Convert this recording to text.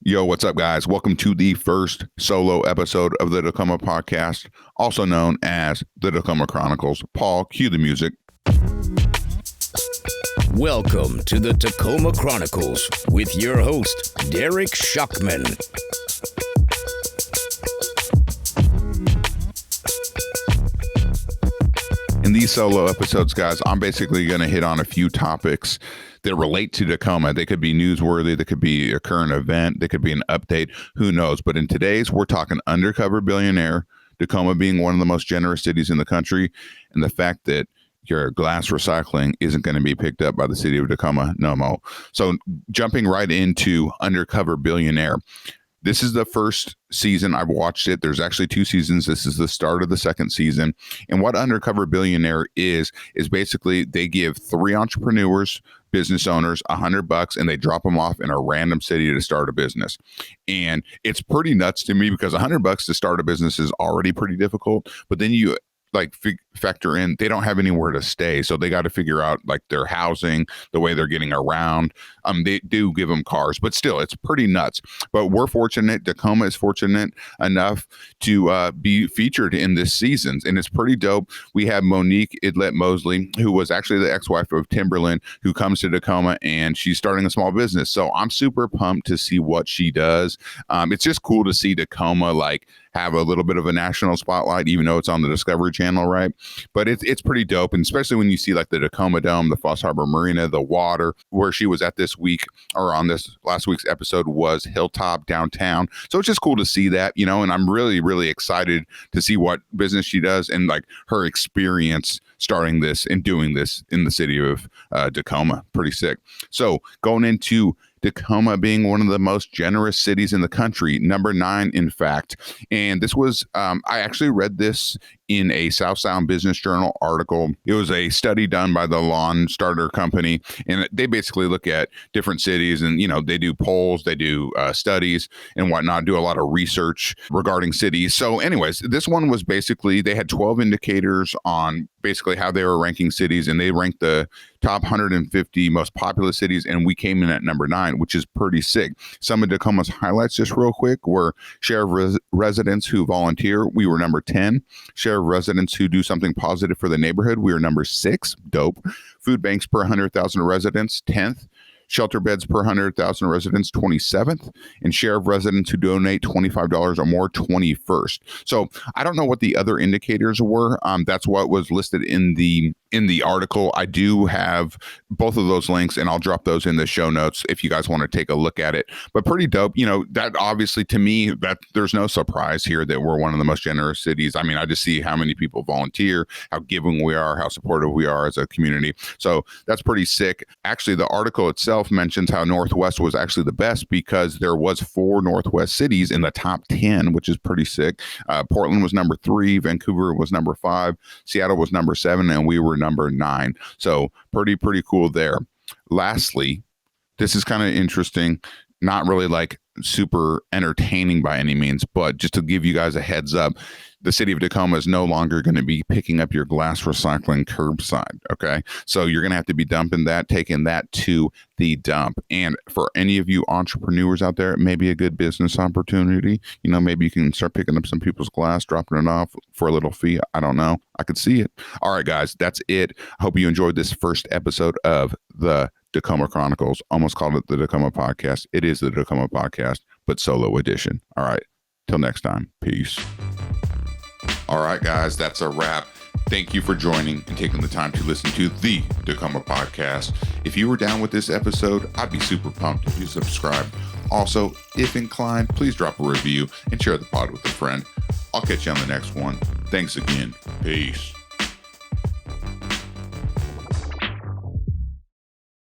Yo, what's up, guys? Welcome to the first solo episode of the Tacoma Podcast, also known as the Tacoma Chronicles. Paul, cue the music. Welcome to the Tacoma Chronicles with your host, Derek Schuckman. In these solo episodes, guys, I'm basically going to hit on a few topics that relate to Tacoma. They could be newsworthy, they could be a current event, they could be an update, who knows. But in today's, we're talking Undercover Billionaire, Tacoma being one of the most generous cities in the country, and the fact that your glass recycling isn't going to be picked up by the city of Tacoma no more. So jumping right into Undercover Billionaire. This is the first season. I've watched it. There's actually 2 seasons. This is the start of the second season. And what Undercover Billionaire is basically they give 3 entrepreneurs, business owners, $100 and they drop them off in a random city to start a business. And it's pretty nuts to me because $100 to start a business is already pretty difficult. But then you factor in they don't have anywhere to stay, so they got to figure out like their housing, the way they're getting around. They do give them cars, but still it's pretty nuts. But we're fortunate, Tacoma is fortunate enough to be featured in this season, and it's pretty dope. We have Monique Idlet Mosley, who was actually the ex-wife of Timberland, who comes to Tacoma and she's starting a small business. So I'm super pumped to see what she does. It's just cool to see Tacoma like have a little bit of a national spotlight, even though it's on the Discovery Channel, right? But it's pretty dope, and especially when you see like the Tacoma Dome, the Foss Harbor Marina, the water. Where she was at this week, or on this last week's episode, was Hilltop downtown. So it's just cool to see that, you know, and I'm really, really excited to see what business she does and like her experience starting this and doing this in the city of Tacoma. Pretty sick. So going into Tacoma being one of the most generous cities in the country, number 9, in fact. And this was, I actually read this in a South Sound Business Journal article. It was a study done by the Lawn Starter Company, and they basically look at different cities and, you know, they do polls, they do studies and whatnot, do a lot of research regarding cities. So anyways, this one was basically, they had 12 indicators on basically how they were ranking cities, and they ranked the top 150 most populous cities, and we came in at number 9, which is pretty sick. Some of Tacoma's highlights, just real quick, were share of residents who volunteer. We were number 10. Share of residents who do something positive for the neighborhood. We were number 6. Dope. Food banks per 100,000 residents, 10th. Shelter beds per 100,000 residents, 27th, and share of residents who donate $25 or more, 21st. So I don't know what the other indicators were. That's what was listed in the article. I do have both of those links, and I'll drop those in the show notes if you guys want to take a look at it. But pretty dope. You know, that obviously to me, that there's no surprise here that we're one of the most generous cities. I mean, I just see how many people volunteer, how giving we are, how supportive we are as a community. So that's pretty sick. Actually, the article itself mentions how Northwest was actually the best because there was 4 Northwest cities in the top 10, which is pretty sick. Portland was number 3, Vancouver was number 5, Seattle was number 7, and we were number 9. So pretty cool there. Lastly, this is kind of interesting, not really like super entertaining by any means, but just to give you guys a heads up, the city of Tacoma is no longer going to be picking up your glass recycling curbside. Okay. So you're going to have to be dumping that, taking that to the dump. And for any of you entrepreneurs out there, it may be a good business opportunity. You know, maybe you can start picking up some people's glass, dropping it off for a little fee. I don't know. I could see it. All right, guys, that's it. I hope you enjoyed this first episode of the Tacoma Chronicles. Almost called it the Tacoma Podcast. It is the Tacoma Podcast, but solo edition. All right. Till next time. Peace. All right, guys, that's a wrap. Thank you for joining and taking the time to listen to the Tacoma Podcast. If you were down with this episode, I'd be super pumped if you subscribe. Also, if inclined, please drop a review and share the pod with a friend. I'll catch you on the next one. Thanks again. Peace.